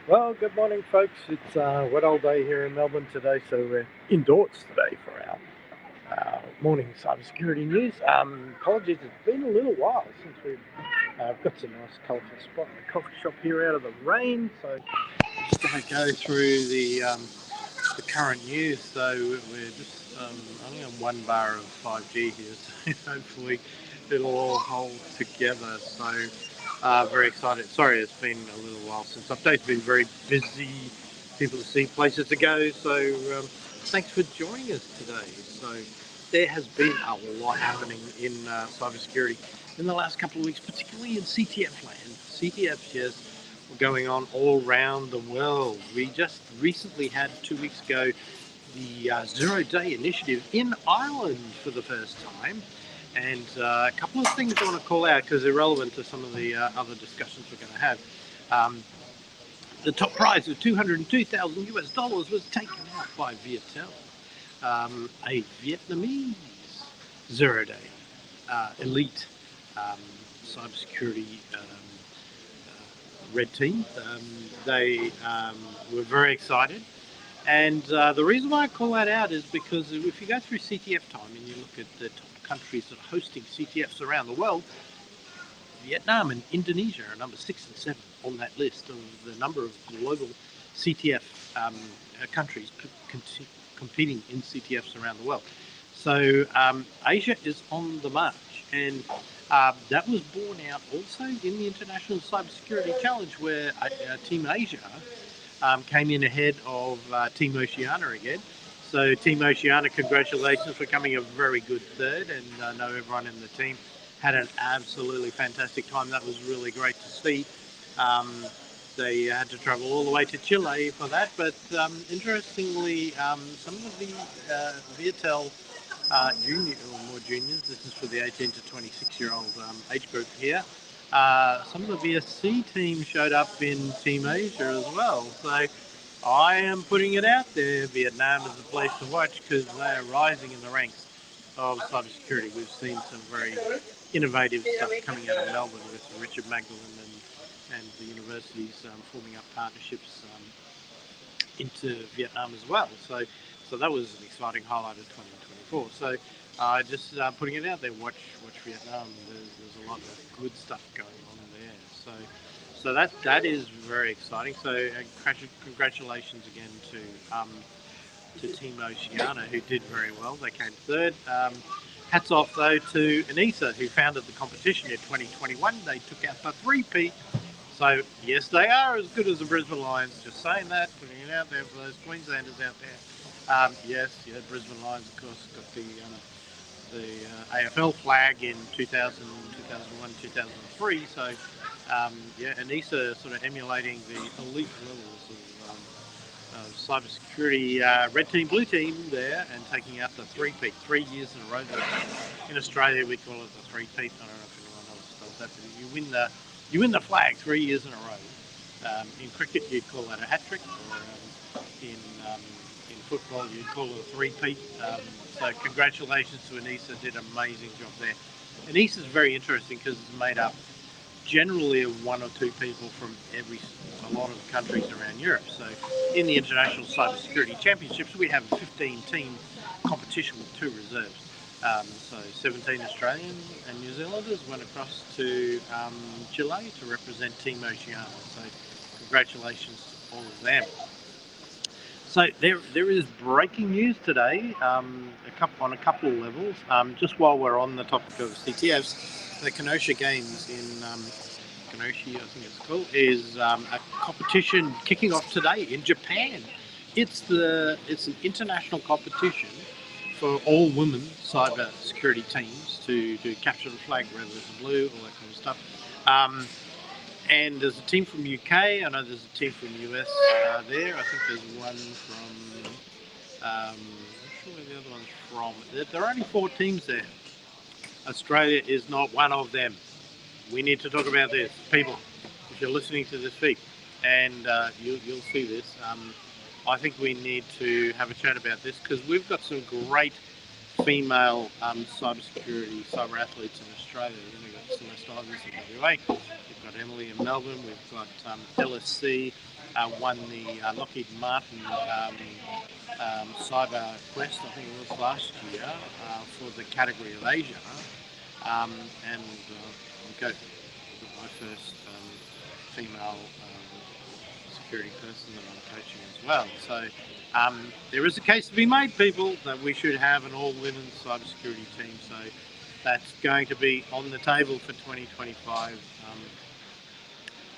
Well, good morning, folks. It's wet old day here in Melbourne today, so we're indoors today for our morning cybersecurity news. Apologies, it's been a little while since we've got some nice colourful spot in the coffee shop here out of the rain. So just going to go through the current news. So we're just only on one bar of 5G here, so hopefully it'll all hold together. So very excited. Sorry, it's been a little while since updates. Been very busy. People to see, places to go. So thanks for joining us today. So there has been a lot happening in cybersecurity in the last couple of weeks, particularly in CTF land. CTFs, yes, were going on all around the world. We just recently had 2 weeks ago the zero-day initiative in Ireland for the first time. And a couple of things I want to call out because they're relevant to some of the other discussions we're going to have. The top prize of $202,000 was taken out by Viettel, a Vietnamese zero-day elite cybersecurity red team. They were very excited. And the reason why I call that out is because if you go through CTF time and you look at the top countries that are hosting CTFs around the world, Vietnam and Indonesia are number 6 and 7 on that list of the number of global CTF countries competing in CTFs around the world. So Asia is on the march, and that was borne out also in the International Cybersecurity Challenge, where Team Asia came in ahead of Team Oceania again. So Team Oceania, congratulations for coming a very good third, and I know everyone in the team had an absolutely fantastic time. That was really great to see. They had to travel all the way to Chile for that, but interestingly, some of the Viettel junior or more juniors, this is for the 18 to 26-year-old age group here, some of the VSC team showed up in Team Asia as well. So I am putting it out there. Vietnam is the place to watch because they are rising in the ranks of cybersecurity. We've seen some very innovative stuff coming out of Melbourne with Richard Magdalene and the universities forming up partnerships into Vietnam as well. So that was an exciting highlight of 2024. So just putting it out there, watch Vietnam. There's a lot of good stuff going on there. So that is very exciting. So congratulations again to Team Oceania, who did very well. They came third. Hats off though to Anissa, who founded the competition in 2021. They took out the three-peat. So yes, they are as good as the Brisbane Lions. Just saying that, putting it out there for those Queenslanders out there. Yes, Brisbane Lions, of course, got the AFL flag in 2000, 2001, 2003. So Anissa sort of emulating the elite levels of cybersecurity red team, blue team there, and taking out the three-peat 3 years in a row. In Australia, we call it the three-peat. I don't know if anyone else does that, but you win the flag 3 years in a row. In cricket, you'd call that a hat trick, or in football, you'd call it a three-peat. So congratulations to Anissa, did an amazing job there. Anissa is very interesting because it's made up generally of one or two people from a lot of countries around Europe. So in the International Cybersecurity Championships, we have a 15-team competition with 2 reserves. So 17 Australians and New Zealanders went across to Chile to represent Team Oceania. So congratulations to all of them. So there is breaking news today on a couple of levels. Just while we're on the topic of CTFs, the Kenosha Games in Kenosha, I think it's called, is a competition kicking off today in Japan. It's an international competition for all women cyber security teams to capture the flag, whether it's blue, all that kind of stuff. And there's a team from UK. I know there's a team from US there. I think there's one from. I'm not sure where the other one's from. There are only 4 teams there. Australia is not one of them. We need to talk about this, people. If you're listening to this feed, and you'll see this. I think we need to have a chat about this because we've got some great female cyber athletes in Australia. We've got Celeste Ivers in WA, we've got Emily in Melbourne, we've got LSC won the Lockheed Martin Cyber Quest, I think it was last year, for the category of Asia. And I've got my first female security person that I'm coaching as well. So there is a case to be made, people, that we should have an all-women cybersecurity team. So that's going to be on the table for 2025.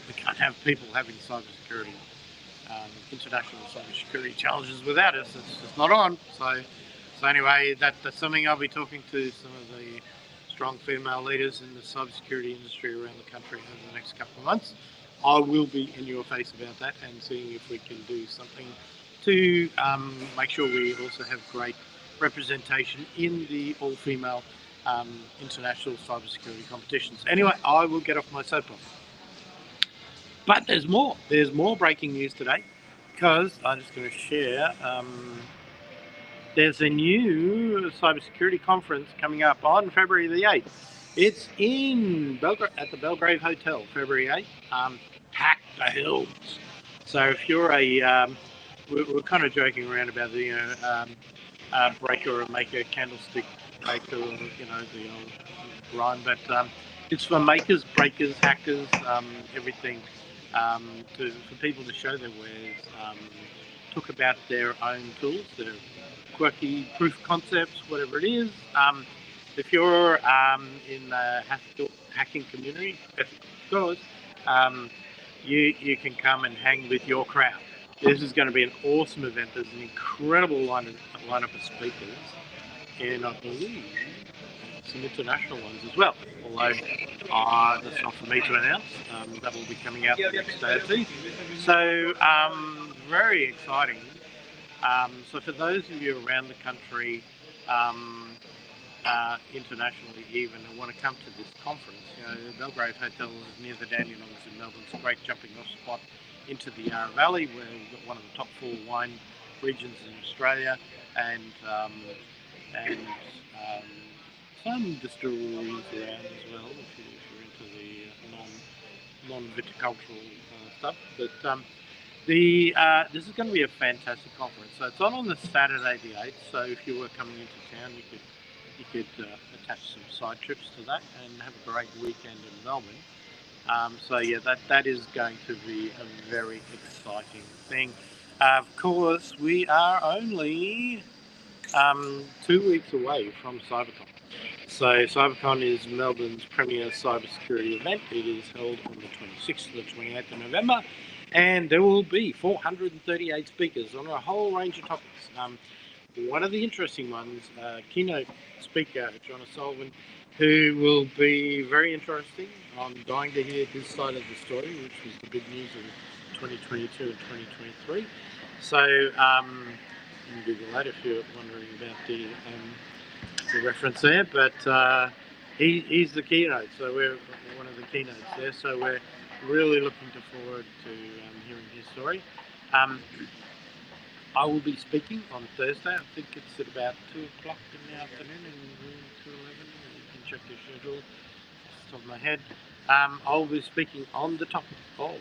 We can't have people having cybersecurity, international cybersecurity challenges without us. It's just not on. So anyway, that's something I'll be talking to some of the strong female leaders in the cybersecurity industry around the country over the next couple of months. I will be in your face about that and seeing if we can do something to make sure we also have great representation in the all-female international cybersecurity competitions. Anyway, I will get off my soapbox. But there's more. There's more breaking news today, because I'm just going to share. There's a new cybersecurity conference coming up on February the 8th. It's in Belgrade, at the Belgrade Hotel, February 8th. Pack the hills. So if you're we're kind of joking around about the breaker or maker, candlestick maker, the old rhyme, but it's for makers, breakers, hackers, everything, for people to show their wares, talk about their own tools, their quirky proof concepts, whatever it is. If you're in the hacking community, of course, you can come and hang with your crowd. This is going to be an awesome event. There's an incredible lineup of speakers, and I believe some international ones as well. Although that's not for me to announce. That will be coming out the next day or two. So very exciting. So for those of you around the country, internationally even, who want to come to this conference, the Belgrade Hotel is near the Dandenongs in Melbourne. It's a great jumping off spot into the Yarra Valley, where we've got one of the top 4 wine regions in Australia, and some distilleries around as well, if you're into the non-viticultural stuff. But this is going to be a fantastic conference. So it's on the Saturday the 8th. So if you were coming into town, you could attach some side trips to that and have a great weekend in Melbourne. So yeah, that is going to be a very exciting thing. Of course, we are only 2 weeks away from CyberCon. So CyberCon is Melbourne's premier cybersecurity event. It is held on the 26th to the 28th of November, and there will be 438 speakers on a whole range of topics. One of the interesting ones, keynote speaker John O'Sullivan, who will be very interesting. I'm dying to hear his side of the story, which was the big news of 2022 and 2023. So you can Google that if you're wondering about the reference there. But he's the keynote, so we're one of the keynotes there. So we're really looking forward to hearing his story. I will be speaking on Thursday. I think it's at about 2 o'clock in the afternoon in room 211. You can check the schedule off the top of my head. I'll be speaking on the topic of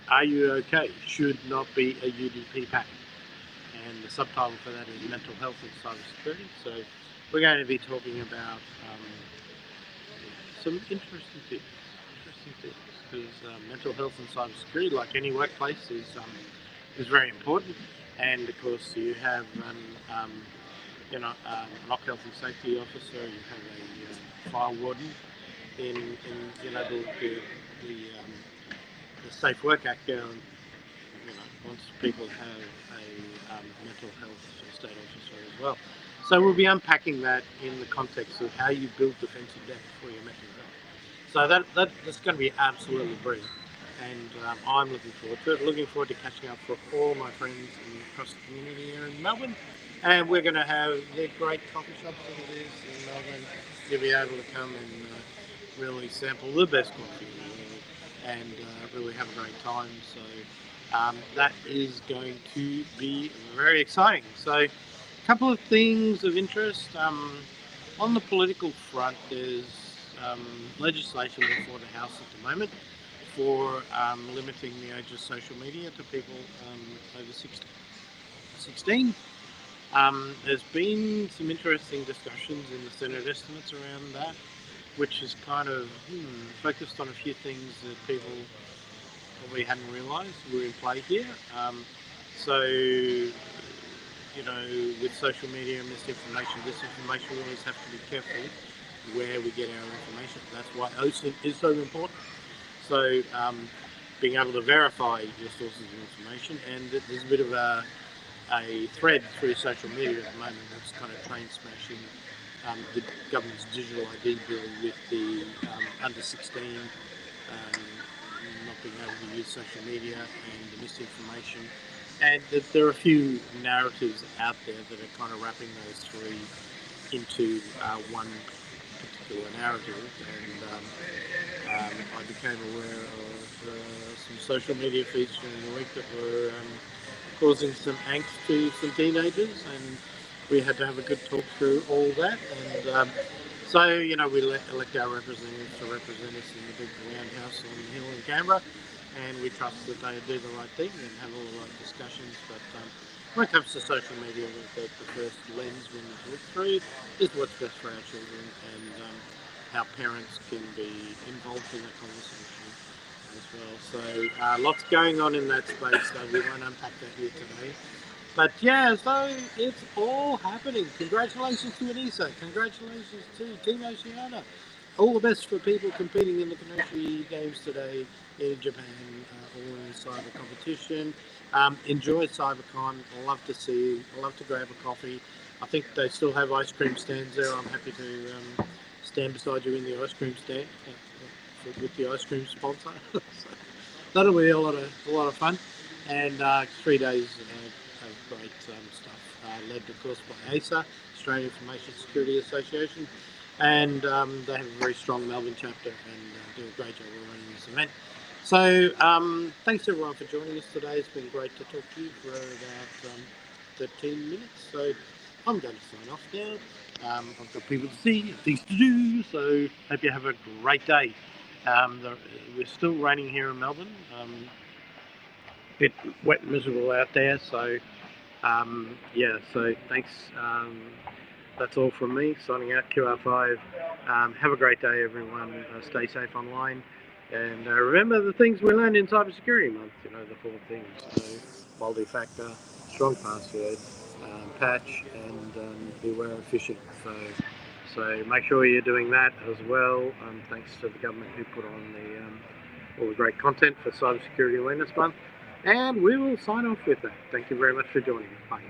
Are You OK? Should not be a UDP packet. And the subtitle for that is Mental Health and Cybersecurity. So we're going to be talking about some interesting things. Because mental health and cybersecurity, like any workplace, is very important. And of course, you have an NOC health and safety officer. You have a fire warden in the Safe Work Act. Once people have a mental health state officer as well. So we'll be unpacking that in the context of how you build defensive depth for your mental health. So that's going to be absolutely brilliant, and I'm looking forward to it. Looking forward to catching up for all my friends across the community here in Melbourne, and we're going to have the great coffee shops that it is in Melbourne. You'll be able to come and really sample the best coffee in the world and really have a great time. So that is going to be very exciting. So couple of things of interest. On the political front, there's legislation before the House at the moment for limiting the age of social media to people over 16. There's been some interesting discussions in the Senate estimates around that, which is kind of focused on a few things that people probably hadn't realised were in play here. So, with social media and misinformation, disinformation, we always have to be careful where we get our information. That's why OSINT is so important. So, being able to verify your sources of information, and there's a bit of a thread through social media at the moment that's kind of train smashing the government's digital ID bill with the under 16 not being able to use social media and the misinformation. And there are a few narratives out there that are kind of wrapping those three into one particular narrative. And I became aware of some social media feeds during the week that were causing some angst to some teenagers, and we had to have a good talk through all that. And so, we elect our representatives to represent us in the big round house on the hill in Canberra, and we trust that they do the right thing and have all the right discussions. But when it comes to social media, the first lens we need to look through is what's best for our children, and how parents can be involved in that conversation as well. So lots going on in that space, so we won't unpack that here today. But yeah, so it's all happening. Congratulations to Anissa. Congratulations to Team Oceania. All the best for people competing in the Kanoshi Games today in Japan, all in the cyber competition. Enjoy CyberCon. I love to see you. I love to grab a coffee. I think they still have ice cream stands there. I'm happy to stand beside you in the ice cream stand with the ice cream sponsor. So that'll be a lot of fun. And 3 days of great stuff, led of course by ASA, Australian Information Security Association, and they have a very strong Melbourne chapter and do a great job of running this event. So thanks everyone for joining us today. It's been great to talk to you for about 13 minutes. So I'm going to sign off now. I've got people to see, things to do, so hope you have a great day. We're still raining here in Melbourne. Bit wet and miserable out there, so yeah, so thanks. That's all from me, signing out. QR5. Have a great day, everyone. Stay safe online, and remember the things we learned in Cybersecurity Month. The 4 things: multi-factor, strong password, patch, and beware of phishing. So make sure you're doing that as well. Thanks to the government who put on all the great content for Cybersecurity Awareness Month. And we will sign off with that. Thank you very much for joining us. Bye.